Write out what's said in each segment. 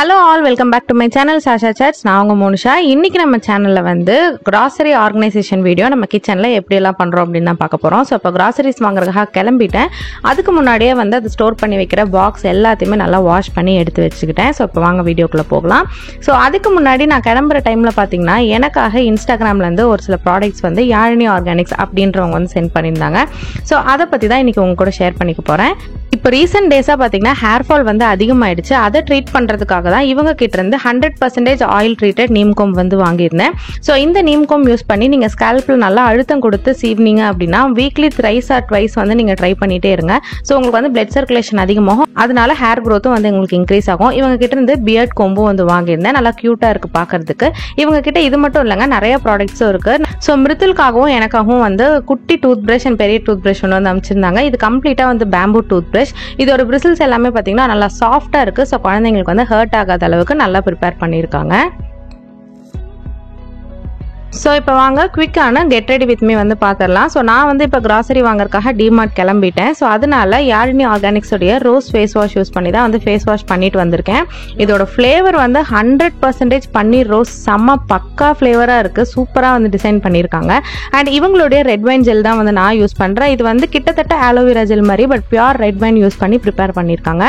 Hello all, welcome back to my channel Sasha Chats. நான் உங்க மோனிஷா. இன்னைக்கு நம்ம சேனல்ல வந்து grocery organization வீடியோ நம்ம கிச்சன்ல எப்படி எல்லாம் பண்றோம் அப்படினு தான் பார்க்க போறோம். சோ அப்ப groceries வாங்குறதுக்காக கிளம்பிட்டேன். அதுக்கு முன்னாடியே வந்து அது ஸ்டோர் பண்ணி வைக்கிற பாக்ஸ் எல்லாத்தையுமே நல்லா வாஷ் பண்ணி எடுத்து வச்சுக்கிட்டேன். சோ அப்ப வாங்க வீடியோக்குள்ள போகலாம். சோ அதுக்கு முன்னாடி நான் கிளம்புற டைம்ல பாத்தீங்கன்னா எனக்காக இன்ஸ்டாகிராம்ல இருந்து ஒரு சில ப்ராடக்ட்ஸ் வந்து யாழினி ஆர்கானிக்ஸ் அப்படின்றவங்க வந்து சென்ட் பண்ணியிருந்தாங்க. சோ அதை பத்தி தான் இன்னைக்கு உங்க கூட ஷேர் பண்ணிக்க போறேன். இப்போ ரீசெண்ட் டேஸா பாத்தீங்கன்னா ஹேர் ஃபால் வந்து அதிகமாயிடுச்சு. அதை ட்ரீட் பண்றதுக்காக தான் இவங்க கிட்ட இருந்து 100% ஆயில் ட்ரீட்டட் நீம் கோம் வந்து வாங்கியிருந்தேன். ஸோ இந்த நீம் கோம் யூஸ் பண்ணி நீங்க ஸ்கேல்ப்ல நல்லா அழுத்தம் கொடுத்து சீவ்னிங்க அப்படின்னா வீக்லி thrice or twice வந்து நீங்க ட்ரை பண்ணிட்டே இருங்க. ஸோ உங்களுக்கு வந்து பிளட் சர்க்குலேஷன் அதிகமாகும், அதனால ஹேர் க்ரோத்தும் வந்து உங்களுக்கு இன்க்ரீஸ் ஆகும். இவங்க கிட்ட இருந்து பியர்ட் கோம்பும் வந்து வாங்கியிருந்தேன். நல்லா கியூட்டா இருக்கு பாக்குறதுக்கு. இவங்க கிட்ட இது மட்டும் இல்லைங்க, நிறைய ப்ராடக்ட்ஸும் இருக்கு. ஸோ மிருத்துலுக்காகவும் எனக்காகவும் வந்து குட்டி டூத் பிரஷ் அண்ட் பெரிய டூத் பிரஷ் ஒன்று வந்து அமைச்சிருந்தாங்க. இது கம்ப்ளீட்டா வந்து பேம்பூ டூத் பிரஷ். இதோட பிரிசில்ஸ் எல்லாமே பாத்தீங்கன்னா நல்லா சாஃப்டா இருக்கு. ஸோ குழந்தைங்களுக்கு வந்து ஹர்ட் ஆகாத அளவுக்கு நல்லா ப்ரிப்பேர் பண்ணியிருக்காங்க. ஸோ இப்போ வாங்க குவிக்கான கெட் ரெடி வித் மீ வந்து பார்த்துடலாம். ஸோ நான் வந்து இப்போ கிராசரி வாங்குறதுக்காக டிமார்ட் கிளம்பிட்டேன். ஸோ அதனால யாழினி ஆர்கானிக்ஸோடைய ரோஸ் ஃபேஸ் வாஷ் யூஸ் பண்ணி தான் வந்து ஃபேஸ் வாஷ் பண்ணிட்டு வந்திருக்கேன். இதோட ஃப்ளேவர் வந்து 100% பன்னீர் ரோஸ், செம்ம பக்கா ஃப்ளேவராக இருக்குது. சூப்பராக வந்து டிசைன் பண்ணியிருக்காங்க. அண்ட் இவங்களுடைய ரெட் வைன் ஜெல் தான் வந்து நான் யூஸ் பண்ணுறேன். இது வந்து கிட்டத்தட்ட ஆலோவேரா ஜெல் மாதிரி, but pure red wine use பண்ணி ப்ரிப்பேர் பண்ணியிருக்காங்க.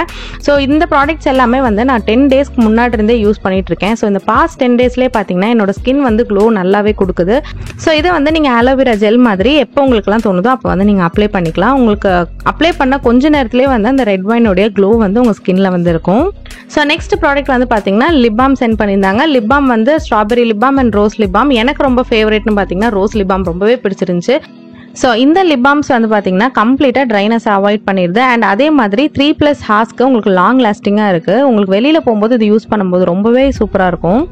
ஸோ இந்த ப்ராடக்ட்ஸ் எல்லாமே வந்து நான் 10 டேஸ்க்கு முன்னாடி இருந்தே யூஸ் பண்ணிட்டு இருக்கேன். ஸோ இந்த பாஸ்ட் 10 டேஸ்லேயே பார்த்தீங்கன்னா என்னோட ஸ்கின் வந்து க்ளோ நல்லாவே கொடுக்குது. ஸோ இதை வந்து நீங்க ஆலோவேரா ஜெல் மாதிரி எப்போ உங்களுக்குலாம் தோணுதோ அப்போ வந்து நீங்க அப்ளை பண்ணிக்கலாம். உங்களுக்கு அப்ளை பண்ண கொஞ்ச நேரத்திலே வந்து அந்த ரெட் வைனோடைய க்ளோ வந்து உங்க ஸ்கின்ல வந்து இருக்கும். ஸோ நெக்ஸ்ட் ப்ராடக்ட் வந்து பாத்தீங்கன்னா லிப் பாம் சென்ட் பண்ணியிருந்தாங்க. லிப் பாம் வந்து strawberry lip balm and rose lip balm. எனக்கு ரொம்ப ஃபேவரட்னு பாத்தீங்கன்னா ரோஸ் லிப் பாம் ரொம்பவே பிடிச்சிருந்துச்சு. ஸோ இந்த லிப் பாம்ஸ் வந்து பார்த்தீங்கன்னா கம்ப்ளீட்டாக ட்ரைனஸ் அவாய்ட் பண்ணிடுது. அண்ட் அதே மாதிரி 3+ ஹார்ஸ்க்கு உங்களுக்கு லாங் லாஸ்டிங்காக இருக்குது. உங்களுக்கு வெளியில் போகும்போது இது யூஸ் பண்ணும்போது ரொம்பவே சூப்பராக இருக்கும்.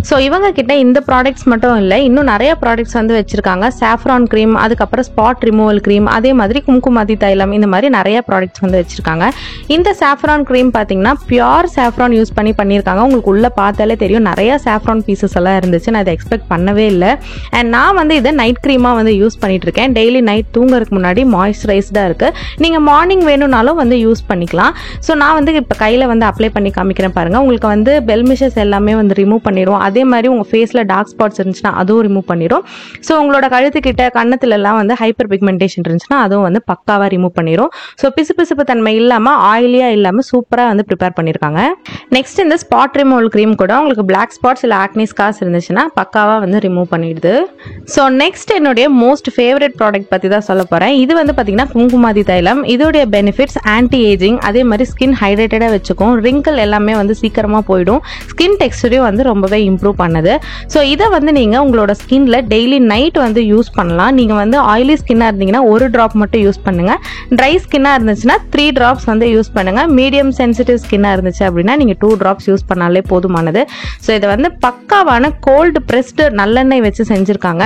ஸோ இவங்க கிட்ட இந்த ப்ராடக்ட்ஸ் மட்டும் இல்லை, இன்னும் நிறைய ப்ராடக்ட்ஸ் வந்து வச்சிருக்காங்க. சாஃப்ரான் க்ரீம், அதுக்கப்புறம் ஸ்பாட் ரிமூவல் க்ரீம், அதே மாதிரி கும்குமாதி தைலம், இந்த மாதிரி நிறைய ப்ராடக்ட்ஸ் வந்து வச்சிருக்காங்க. இந்த சாஃப்ரான் க்ரீம் பார்த்தீங்கன்னா பியூர் சாஃப்ரான் யூஸ் பண்ணியிருக்காங்க. உங்களுக்கு உள்ள பார்த்தாலே தெரியும் நிறைய சாஃப்ரான் பீசஸ் எல்லாம் இருந்துச்சு. நான் இதை எக்ஸ்பெக்ட் பண்ணவே இல்லை. அண்ட் நான் வந்து இதை நைட் க்ரீமாக வந்து யூஸ் பண்ணிட்டு இருக்கேன். டெய்லி நைட் தூங்குறதுக்கு முன்னாடி மாய்ஸ்சரைஸ்டாக இருக்கு. நீங்கள் மார்னிங் வேணும்னாலும் வந்து யூஸ் பண்ணிக்கலாம். ஸோ நான் வந்து இப்போ கையில் வந்து அப்ளை பண்ணி காமிக்கிறேன் பாருங்க. உங்களுக்கு வந்து பெல்மிஷஸ் எல்லாமே வந்து ரிமூவ் பண்ணிடும். அதே மாதிரி உங்க ஃபேஸ்ல டார்க் ஸ்பாட்ஸ் இருந்துச்சுன்னா அதுவும் ரிமூவ் பண்ணிடும். ஸோ உங்களோட கழுத்துக்கிட்ட கண்ணத்துல எல்லாம் வந்து ஹைப்பர் பிக்மெண்டேஷன் இருந்துச்சுன்னா அதுவும் வந்து பக்காவா ரிமூவ் பண்ணிடும். ஸோ பிசுபிசுப்பு தன்மை இல்லாம ஆயிலியா இல்லாம சூப்பரா வந்து ப்ரிப்பேர் பண்ணிருக்காங்க. நெக்ஸ்ட் இந்த ஸ்பாட் ரிமூவல் கிரீம் கூட உங்களுக்கு பிளாக் ஸ்பாட்ஸ் இல்ல ஆக்னி ஸ்கார்ஸ் இருந்துச்சுன்னா பக்காவா வந்து ரிமூவ் பண்ணிடுது. ஸோ நெக்ஸ்ட் என்னுடைய மோஸ்ட் ஃபேவரட் ப்ராடக்ட் பத்தி தான் சொல்ல போறேன். இது வந்து பாத்தீங்கன்னா குங்குமாதி தைலம். இதோடைய பெனிஃபிட்ஸ் ஆன்டி ஏஜிங், அதே மாதிரி ஸ்கின் ஹைட்ரேட்டடா வச்சுக்கும். ரிங்கிள் எல்லாமே வந்து சீக்கிரமா போயிடும். ஸ்கின் டெக்ஸ்டரையும் வந்து ரொம்பவே இம்ப்ரூவ் பண்ணுது. ஸோ இதை வந்து நீங்க உங்களோட ஸ்கின்ல டெய்லி நைட் வந்து யூஸ் பண்ணலாம். நீங்க வந்து ஆயிலி ஸ்கின்னா இருந்தீங்கன்னா 1 டிராப் மட்டும் யூஸ் பண்ணுங்க. ட்ரை ஸ்கின்னா இருந்துச்சுன்னா 3 டிராப்ஸ் வந்து யூஸ் பண்ணுங்க. மீடியம் சென்சிட்டிவ் ஸ்கின்னா இருந்துச்சு அப்படின்னா நீங்க 2 டிராப்ஸ் யூஸ் பண்ணாலே போதுமானது. ஸோ இதை வந்து பக்காவான கோல்டு பிரஸ்டு நல்லெண்ணெய் வச்சு செஞ்சிருக்காங்க.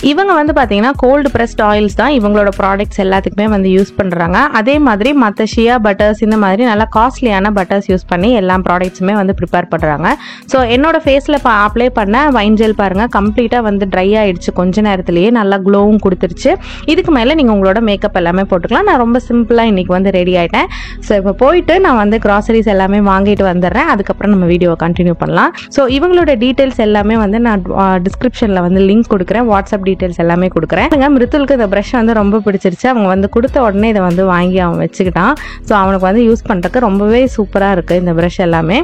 இவங்க வந்து பாத்தீங்கன்னா கோல்டு பிரஸ்ட் ஆயில்ஸ் தான் இவங்களோட ப்ராடக்ட்ஸ் எல்லாத்துக்குமே வந்து யூஸ் பண்றாங்க. அதே மாதிரி மற்ற ஷியா பட்டர்ஸ் இந்த மாதிரி நல்லா காஸ்ட்லியான பட்டர்ஸ் யூஸ் பண்ணி எல்லா ப்ராடக்ட்ஸுமே வந்து ப்ரிப்பேர் பண்றாங்க. ஸோ என்னோட ஃபேஸ்ல அப்ளை பண்ண வைன் ஜெல் பாருங்க கம்ப்ளீட்டா வந்து ட்ரை ஆயிடுச்சு. கொஞ்ச நேரத்திலேயே நல்லா க்ளோவும் கொடுத்துருச்சு. இதுக்கு மேல நீங்க உங்களோட மேக்கப் எல்லாமே போட்டுக்கலாம். நான் ரொம்ப சிம்பிளா இன்னைக்கு வந்து ரெடி ஆயிட்டேன். ஸோ இப்போ போயிட்டு நான் வந்து கிராசரிஸ் எல்லாமே வாங்கிட்டு வந்துடுறேன். அதுக்கப்புறம் நம்ம வீடியோ கண்டினியூ பண்ணலாம். ஸோ இவங்களோட டீடைல்ஸ் எல்லாமே வந்து நான் டிஸ்கிரிப்ஷன்ல வந்து லிங்க் கொடுக்குறேன். வாட்ஸ்அப் டீடைல்ஸ் எல்லாமே கொடுக்குறேன். மிருத்துலுக்கு இந்த பிரஷ் வந்து ரொம்ப பிடிச்சிருச்சு. அவங்க வந்து கொடுத்த உடனே இதை வந்து வாங்கி அவன் வச்சுக்கிட்டான். ஸோ அவனுக்கு வந்து யூஸ் பண்றதுக்கு ரொம்பவே சூப்பரா இருக்கு இந்த பிரஷ் எல்லாமே.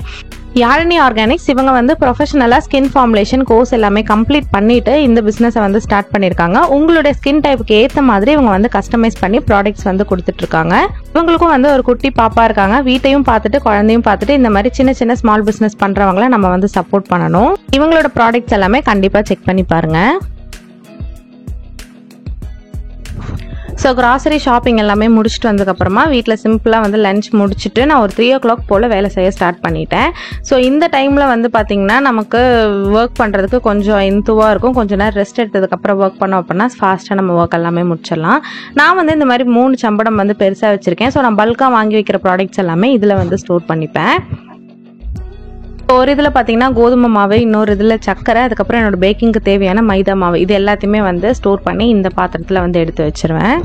யாழினி ஆர்கானிக்ஸ் இவங்க வந்து ப்ரொஃபஷனலா ஸ்கின் ஃபார்முலேஷன் கோர்ஸ் எல்லாமே கம்ப்ளீட் பண்ணிட்டு இந்த பிசினஸை வந்து ஸ்டார்ட் பண்ணிருக்காங்க. உங்களுடைய ஸ்கின் டைப்புக்கு ஏற்ற மாதிரி இவங்க வந்து கஸ்டமைஸ் பண்ணி ப்ராடக்ட்ஸ் வந்து கொடுத்துட்டு இருக்காங்க. இவங்களுக்கும் வந்து ஒரு குட்டி பாப்பா இருக்காங்க. வீட்டையும் பார்த்துட்டு குழந்தையும் பார்த்துட்டு இந்த மாதிரி சின்ன சின்ன ஸ்மால் பிசினஸ் பண்றவங்களை நம்ம வந்து சப்போர்ட் பண்ணணும். இவங்களோட ப்ராடக்ட்ஸ் எல்லாமே கண்டிப்பா செக் பண்ணி பாருங்க. ஸோ கிராசரி ஷாப்பிங் எல்லாமே முடிச்சுட்டு வந்ததுக்கப்புறமா வீட்டில் சிம்பிளாக வந்து லஞ்ச் முடிச்சுட்டு நான் ஒரு 3 o'clock போல் வேலை செய்ய ஸ்டார்ட் பண்ணிட்டேன். ஸோ இந்த டைமில் வந்து பார்த்திங்கன்னா நமக்கு ஒர்க் பண்ணுறதுக்கு கொஞ்சம் இன்த்துவாக இருக்கும். கொஞ்சம் நேரம் ரெஸ்ட் எடுத்ததுக்கப்புறம் ஒர்க் பண்ணோம் அப்படின்னா ஃபாஸ்ட்டாக நம்ம ஒர்க் எல்லாமே முடிச்சிடலாம். நான் வந்து இந்த மாதிரி 3 சம்படம் வந்து பெருசாக வச்சுருக்கேன். ஸோ நான் பல்காக வாங்கி வைக்கிற ப்ராடக்ட்ஸ் எல்லாமே இதில் வந்து ஸ்டோர் பண்ணிப்பேன். ஒரு இதில் பார்த்தீங்கன்னா கோதுமை மாவு, இன்னொரு இதில் சக்கரை, அதுக்கப்புறம் என்னோட பேக்கிங்க்கு தேவையான மைதா மாவு, இது எல்லாத்தையுமே வந்து ஸ்டோர் பண்ணி இந்த பாத்திரத்தில் வந்து எடுத்து வச்சிருவேன்.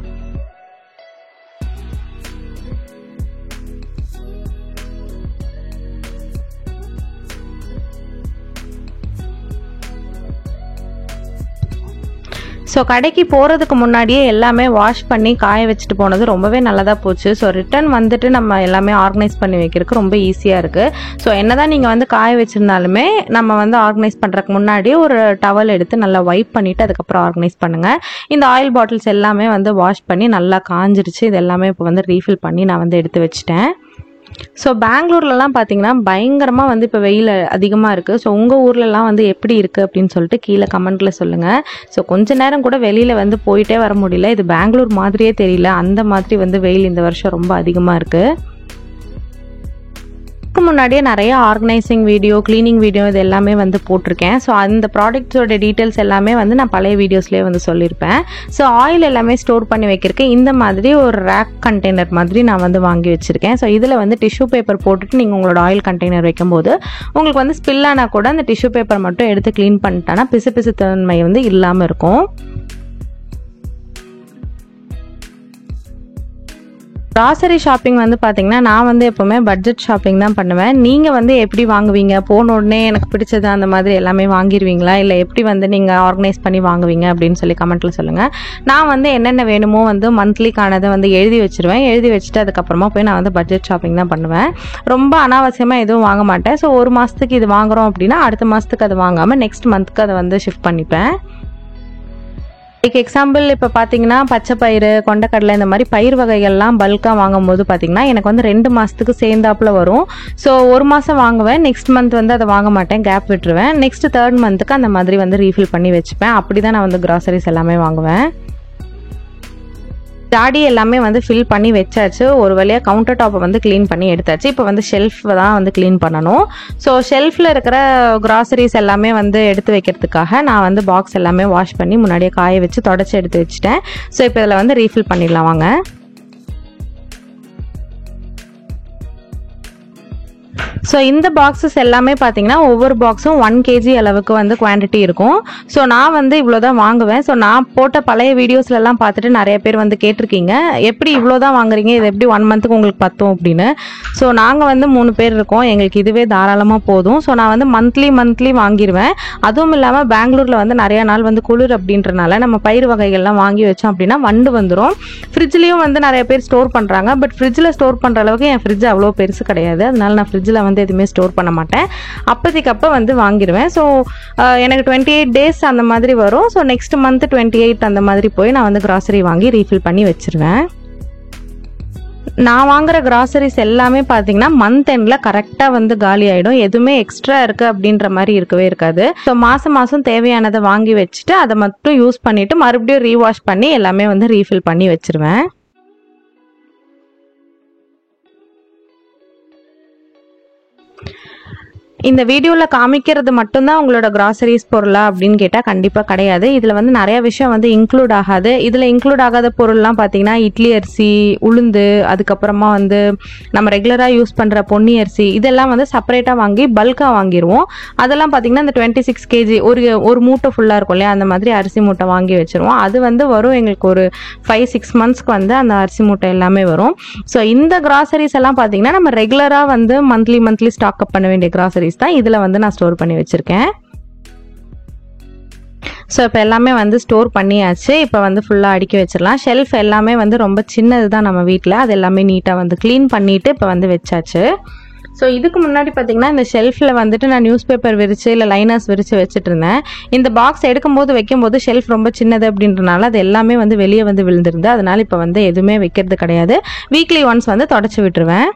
ஸோ கடைக்கு போகிறதுக்கு முன்னாடியே எல்லாமே வாஷ் பண்ணி காய வச்சுட்டு போனது ரொம்பவே நல்லதாக போச்சு. ஸோ ரிட்டர்ன் வந்துட்டு நம்ம எல்லாமே ஆர்கனைஸ் பண்ணி வைக்கிறதுக்கு ரொம்ப ஈஸியாக இருக்குது. ஸோ என்ன தான் நீங்கள் வந்து காய வச்சுருந்தாலுமே நம்ம வந்து ஆர்கனைஸ் பண்ணுறதுக்கு முன்னாடி ஒரு டவல் எடுத்து நல்லா வைப் பண்ணிவிட்டு அதுக்கப்புறம் ஆர்கனைஸ் பண்ணுங்கள். இந்த ஆயில் பாட்டில்ஸ் எல்லாமே வந்து வாஷ் பண்ணி நல்லா காஞ்சிருச்சு. இது எல்லாமே இப்போ வந்து ரீஃபில் பண்ணி நான் வந்து எடுத்து வச்சுட்டேன். ஸோ பெங்களூர்லலாம் பார்த்தீங்கன்னா பயங்கரமாக வந்து இப்போ வெயில் அதிகமாக இருக்குது. ஸோ உங்கள் ஊர்லலாம் வந்து எப்படி இருக்குது அப்படின்னு சொல்லிட்டு கீழே கமெண்ட்டில் சொல்லுங்கள். ஸோ கொஞ்ச நேரம் கூட வெளியில் வந்து போயிட்டே வர முடியல. இது பெங்களூர் மாதிரியே தெரியல, அந்த மாதிரி வந்து வெயில் இந்த வருஷம் ரொம்ப அதிகமாக இருக்குது. முன்னாடியே நிறைய ஆர்கனைசிங் வீடியோ, கிளீனிங் வீடியோ இது எல்லாமே வந்து போட்டிருக்கேன். ஸோ அந்த ப்ராடக்ட்ஸோட டீட்டெயில்ஸ் எல்லாமே வந்து நான் பழைய வீடியோஸ்லேயே வந்து சொல்லியிருப்பேன். ஸோ ஆயில் எல்லாமே ஸ்டோர் பண்ணி வைக்கிறதுக்கு இந்த மாதிரி ஒரு ரேக் கண்டெய்னர் மாதிரி நான் வந்து வாங்கி வச்சுருக்கேன். ஸோ இதில் வந்து டிஷ்யூ பேப்பர் போட்டுட்டு நீங்கள் உங்களோட ஆயில் கண்டெய்னர் வைக்கும்போது உங்களுக்கு வந்து ஸ்பில் ஆனால் கூட அந்த டிஷ்யூ பேப்பர் மட்டும் எடுத்து க்ளீன் பண்ணிட்டேன்னா பிசு தன்மை வந்து இல்லாமல் இருக்கும். கிராசரி ஷாப்பிங் வந்து பார்த்தீங்கன்னா நான் வந்து எப்போவுமே பட்ஜெட் ஷாப்பிங் தான் பண்ணுவேன். நீங்கள் வந்து எப்படி வாங்குவீங்க? போன உடனே எனக்கு பிடிச்சது அந்த மாதிரி எல்லாமே வாங்கிடுவீங்களா, இல்லை எப்படி வந்து நீங்கள் ஆர்கனைஸ் பண்ணி வாங்குவீங்க அப்படின்னு சொல்லி கமெண்ட்டில் சொல்லுங்கள். நான் வந்து என்னென்ன வேணுமோ வந்து மந்த்லிக்கானதை வந்து எழுதி வச்சுருவேன். எழுதி வச்சுட்டு அதுக்கப்புறமா போய் நான் வந்து பட்ஜெட் ஷாப்பிங் தான் பண்ணுவேன். ரொம்ப அனாவசியமாக எதுவும் வாங்க மாட்டேன். ஸோ ஒரு மாதத்துக்கு இது வாங்குகிறோம் அப்படின்னா அடுத்த மாதத்துக்கு அது வாங்காமல் நெக்ஸ்ட் மந்த்துக்கு அதை வந்து ஷிஃப்ட் பண்ணிப்பேன். லைக் எக்ஸாம்பிள் இப்போ பார்த்தீங்கன்னா பச்சை பயிறு, கொண்டக்கடலை இந்த மாதிரி பயிர் வகைகள்லாம் பல்காக வாங்கும் போது பார்த்தீங்கன்னா எனக்கு வந்து 2 மாதத்துக்கு சேர்ந்தாப்புல வரும். ஸோ ஒரு மாதம் வாங்குவேன், நெக்ஸ்ட் மந்த் வந்து அதை வாங்க மாட்டேன், கேப் விட்டுருவேன். நெக்ஸ்ட் 3rd மந்த்துக்கு அந்த மாதிரி வந்து ரீஃபில் பண்ணி வச்சுப்பேன். அப்படி தான் நான் வந்து கிராசரிஸ் எல்லாமே வாங்குவேன். ஜாடி எல்லாமே வந்து ஃபில் பண்ணி வச்சாச்சு. ஒரு வழியாக கவுண்டர் டாப்பை வந்து க்ளீன் பண்ணி எடுத்தாச்சு. இப்போ வந்து ஷெல்ஃப் தான் வந்து க்ளீன் பண்ணணும். ஸோ ஷெல்ஃபில் இருக்கிற கிராசரிஸ் எல்லாமே வந்து எடுத்து வைக்கிறதுக்காக நான் வந்து பாக்ஸ் எல்லாமே வாஷ் பண்ணி முன்னாடியே காய வச்சு தொடச்சி எடுத்து வச்சுட்டேன். ஸோ இப்போ இதில் வந்து ரீஃபில் பண்ணிடலாம் வாங்க. ஸோ இந்த பாக்ஸஸ் எல்லாமே பார்த்தீங்கன்னா ஒவ்வொரு பாக்ஸும் 1 kg அளவுக்கு வந்து குவான்டிட்டி இருக்கும். ஸோ நான் வந்து இவ்வளோ தான் வாங்குவேன். ஸோ நான் போட்ட பழைய வீடியோஸ்லாம் பார்த்துட்டு நிறைய பேர் வந்து கேட்டிருக்கீங்க, எப்படி இவ்வளோ தான் வாங்குறீங்க, இது எப்படி 1 மந்த்துக்கு உங்களுக்கு பத்தும் அப்படின்னு. ஸோ நாங்கள் வந்து 3 பேர் இருக்கோம், எங்களுக்கு இதுவே தாராளமாக போதும். ஸோ நான் வந்து மந்த்லி வாங்கிடுவேன். அதுவும் இல்லாமல் பெங்களூரில் வந்து நிறைய நாள் வந்து குளிர் அப்படின்றனால நம்ம பயிர் வகைகள்லாம் வாங்கி வச்சோம் அப்படின்னா வண்டு வந்துடும். ஃப்ரிட்ஜ்லேயும் வந்து நிறைய பேர் ஸ்டோர் பண்ணுறாங்க. பட் ஃப்ரிட்ஜில் ஸ்டோர் பண்ணுற அளவுக்கு என் ஃப்ரிட்ஜ் அவ்வளோ பெருசு கிடையாது. அதனால நான் ஃப்ரிட்ஜில் வந்து எதுவுமே ஸ்டோர் பண்ண மாட்டேன். அப்போதைக்கப்போ வந்து வாங்கிடுவேன். ஸோ எனக்கு 28 days அந்த மாதிரி வரும். ஸோ நெக்ஸ்ட் மந்த் 28 அந்த மாதிரி போய் நான் வந்து கிராசரி வாங்கி ரீஃபில் பண்ணி வச்சிருவேன். நான் வாங்குற கிராசரிஸ் எல்லாமே பார்த்தீங்கன்னா மந்த் எண்டில் கரெக்டாக வந்து காலி ஆகிடும். எதுவுமே எக்ஸ்ட்ரா இருக்குது அப்படின்ற மாதிரி இருக்கவே இருக்காது. ஸோ மாதம் தேவையானதை வாங்கி வச்சுட்டு அதை மட்டும் யூஸ் பண்ணிவிட்டு மறுபடியும் ரீவாஷ் பண்ணி எல்லாமே வந்து ரீஃபில் பண்ணி வச்சிருவேன். இந்த வீடியோவில் காமிக்கிறது மட்டும்தான் உங்களோட கிராசரிஸ் பொருளா அப்படின்னு கேட்டால் கண்டிப்பாக கிடையாது. இதில் வந்து நிறைய விஷயம் வந்து இன்க்ளூட் ஆகாது. இதில் இன்க்ளூட் ஆகாத பொருள்லாம் பார்த்தீங்கன்னா இட்லி அரிசி, உளுந்து, அதுக்கப்புறமா வந்து நம்ம ரெகுலராக யூஸ் பண்ணுற பொன்னி அரிசி, இதெல்லாம் வந்து செப்பரேட்டாக வாங்கி பல்காக வாங்கிடுவோம். அதெல்லாம் பார்த்தீங்கன்னா இந்த 26 kg ஒரு மூட்டை ஃபுல்லாக இருக்கும் இல்லையா, அந்த மாதிரி அரிசி மூட்டை வாங்கி வச்சுருவோம். அது வந்து வரும் எங்களுக்கு ஒரு 5-6 monthsக்கு வந்து அந்த அரிசி மூட்டை எல்லாமே வரும். ஸோ இந்த கிராசரிஸ் எல்லாம் பார்த்தீங்கன்னா நம்ம ரெகுலராக வந்து மந்த்லி ஸ்டாக் அப் பண்ண வேண்டிய கிராசரிஸ் தான் இதில் வந்து நான் ஸ்டோர் பண்ணி வச்சுருக்கேன். ஸோ இப்போ எல்லாமே வந்து ஸ்டோர் பண்ணியாச்சு. இப்போ வந்து ஃபுல்லாக அடுக்கி வச்சிடலாம். ஷெல்ஃப் எல்லாமே வந்து ரொம்ப சின்னது தான் நம்ம வீட்டில், அது எல்லாமே நீட்டாக வந்து க்ளீன் பண்ணிவிட்டு இப்போ வந்து வச்சாச்சு. ஸோ இதுக்கு முன்னாடி பார்த்தீங்கன்னா இந்த ஷெல்ஃபில் வந்துட்டு நான் நியூஸ் பேப்பர் விரிச்சு இல்லை லைனர்ஸ் விரிச்சு வச்சுட்டு இருந்தேன். இந்த பாக்ஸ் எடுக்கும்போது வைக்கும்போது ஷெல்ஃப் ரொம்ப சின்னது அப்படின்றனால அது எல்லாமே வந்து வெளியே வந்து விழுந்துருந்து. அதனால இப்போ வந்து எதுவுமே வைக்கிறது கிடையாது. வீக்லி ஒன்ஸ் வந்து தொடச்சி விட்டுருவேன்.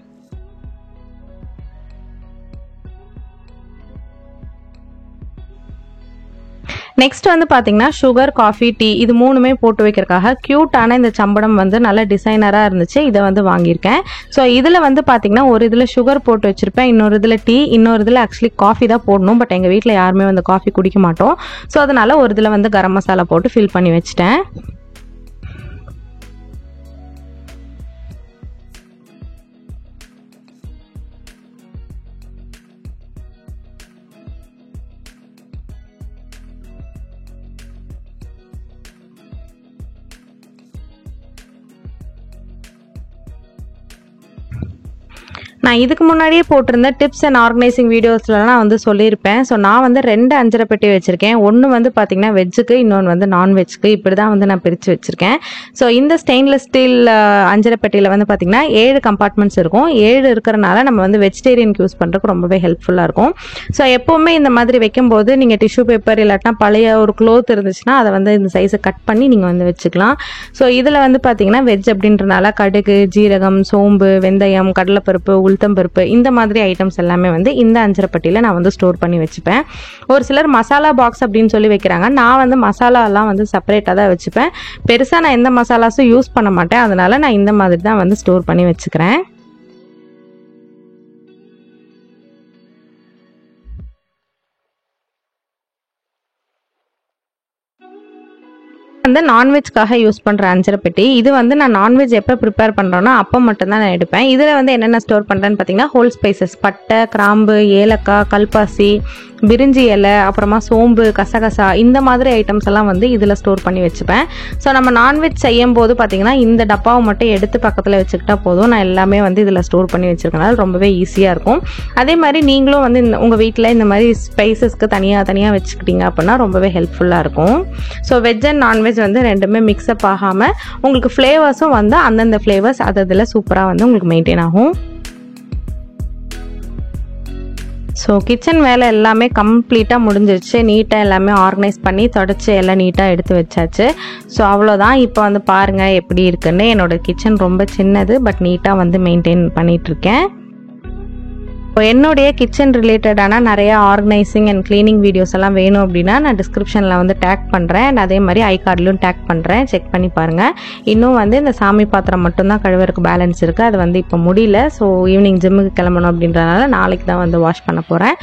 நெக்ஸ்ட் வந்து பார்த்தீங்கன்னா சுகர், காஃபி, டீ இது 3மே போட்டு வைக்கிறதுக்காக க்யூட்டான இந்த சம்படம் வந்து நல்ல டிசைனராக இருந்துச்சு. இதை வந்து வாங்கியிருக்கேன். ஸோ இதில் வந்து பார்த்தீங்கன்னா ஒரு இதில் சுகர் போட்டு வச்சுருப்பேன், இன்னொரு இதில் டீ, இன்னொரு இதில் ஆக்சுவலி காஃபி தான் போடணும். பட் எங்கள் வீட்டில் யாருமே வந்து காஃபி குடிக்க மாட்டோம். ஸோ அதனால் ஒரு இதில் வந்து கரம் மசாலா போட்டு ஃபில் பண்ணி வச்சுட்டேன். நான் இதுக்கு முன்னாடியே போட்டிருந்த டிப்ஸ் அண்ட் ஆர்கனைசிங் வீடியோஸ்லாம் நான் வந்து சொல்லியிருப்பேன். ஸோ நான் வந்து 2 அஞ்சரை பெட்டி வச்சுருக்கேன். ஒன்று வந்து பார்த்திங்கன்னா வெஜ்ஜுக்கு, இன்னொன்று வந்து நான்வெஜ்ஜுக்கு. இப்படி தான் வந்து நான் பிரித்து வச்சுருக்கேன். ஸோ இந்த ஸ்டெயின்லெஸ் ஸ்டீல் அஞ்சரை பெட்டியில் வந்து பார்த்திங்கன்னா 7 கம்பார்ட்மெண்ட்ஸ் இருக்கும். 7 இருக்கிறனால நம்ம வந்து வெஜிடேரியனுக்கு யூஸ் பண்ணுறதுக்கு ரொம்பவே ஹெல்ப்ஃபுல்லாக இருக்கும். ஸோ எப்போவுமே இந்த மாதிரி வைக்கும்போது நீங்கள் டிஷ்யூ பேப்பர் இல்லாட்டினா பழைய ஒரு க்ளோத் இருந்துச்சுன்னா அதை வந்து இந்த சைஸை கட் பண்ணி நீங்கள் வந்து வச்சுக்கலாம். ஸோ இதில் வந்து பார்த்திங்கன்னா வெஜ் அப்படின்றனால கடுகு, ஜீரகம், சோம்பு, வெந்தயம், கடலைப்பருப்பு, உளுத்தம்பருப்பு இந்த மாதிரி ஐட்டம்ஸ் எல்லாமே வந்து இந்த அஞ்சரை பெட்டியில் நான் வந்து ஸ்டோர் பண்ணி வச்சுப்பேன். ஒரு சிலர் மசாலா பாக்ஸ் அப்படின்னு சொல்லி வைக்கிறாங்க. நான் வந்து மசாலாலாம் வந்து செப்பரேட்டாக தான் வச்சுப்பேன். பெருசாக நான் எந்த மசாலாஸும் யூஸ் பண்ண மாட்டேன். அதனால நான் இந்த மாதிரி தான் வந்து ஸ்டோர் பண்ணி வச்சுக்கிறேன். வந்து நான்வெஜ்க்காக யூஸ் பண்ணுற அஞ்சரை பெட்டி. இது வந்து நான் நான்வெஜ் எப்போ ப்ரிப்பேர் பண்ணுறேன்னா அப்போ மட்டும்தான் நான் எடுப்பேன். இதில் வந்து என்னென்ன ஸ்டோர் பண்ணுறேன்னு பார்த்தீங்கன்னா ஹோல் ஸ்பைசஸ், பட்டை, கிராம்பு, ஏலக்காய், கல்பாசி, பிரிஞ்சி இலை, அப்புறமா சோம்பு, கசகசா இந்த மாதிரி ஐட்டம்ஸ் எல்லாம் வந்து இதில் ஸ்டோர் பண்ணி வச்சுப்பேன். ஸோ நம்ம நான்வெஜ் செய்யும் போது பார்த்தீங்கன்னா இந்த டப்பாவை மட்டும் எடுத்து பக்கத்தில் வச்சுக்கிட்டா போதும். நான் எல்லாமே வந்து இதில் ஸ்டோர் பண்ணி வச்சுருக்கனால ரொம்பவே ஈஸியாக இருக்கும். அதே மாதிரி நீங்களும் வந்து உங்கள் வீட்டில் இந்த மாதிரி ஸ்பைசஸ்க்கு தனியாக வச்சுக்கிட்டீங்க அப்படின்னா ரொம்பவே ஹெல்ப்ஃபுல்லாக இருக்கும். ஸோ வெஜ் அண்ட் நான்வெஜ் வந்து ரெண்டுமே மிக்ஸ்அப் ஆகாமல் உங்களுக்கு ஃப்ளேவர்ஸும் வந்து அந்தந்த ஃப்ளேவர்ஸ் அதில் சூப்பராக வந்து உங்களுக்கு மெயின்டைன் ஆகும். ஸோ கிச்சன் வேலை எல்லாமே கம்ப்ளீட்டாக முடிஞ்சிருச்சு. நீட்டாக எல்லாமே ஆர்கனைஸ் பண்ணி தொடச்சி எல்லாம் நீட்டாக எடுத்து வச்சாச்சு. ஸோ அவ்வளோதான். இப்போ வந்து பாருங்கள் எப்படி இருக்குன்னு. என்னோடய கிச்சன் ரொம்ப சின்னது, பட் நீட்டாக வந்து மெயின்டைன் பண்ணிகிட்ருக்கேன். என்னுடைய கிச்சன் ரிலேட்டடான நிறைய ஆர்கனைசிங் அண்ட் கிளீனிங் வீடியோஸ் எல்லாம் வேணும் அப்படின்னா நான் டிஸ்கிரிப்ஷனில் வந்து டேக் பண்ணுறேன். அண்ட் அதே மாதிரி ஐகார்ட்லையும் டேக் பண்ணுறேன், செக் பண்ணி பாருங்கள். இன்னும் வந்து இந்த சாமி பாத்திரம் மட்டும்தான் கழுவறதுக்கு பேலன்ஸ் இருக்குது. அது வந்து இப்போ முடியல. ஸோ ஈவினிங் ஜிம்முக்கு கிளம்பணும் அப்படின்றனால நாளைக்கு தான் வந்து வாஷ் பண்ண போகிறேன்.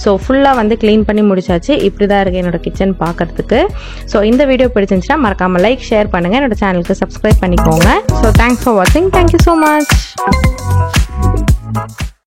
ஸோ ஃபுல்லாக வந்து க்ளீன் பண்ணி முடிச்சாச்சு. இப்படி தான் இருக்குது என்னோடய கிச்சன் பார்க்குறதுக்கு. ஸோ இந்த வீடியோ பிடிச்சிருந்துச்சுன்னா மறக்காமல் லைக், ஷேர் பண்ணுங்கள். என்னோடய சேனலுக்கு சப்ஸ்கிரைப் பண்ணிக்கோங்க. ஸோ தேங்க்ஸ் ஃபார் வாட்சிங். Thank you so much.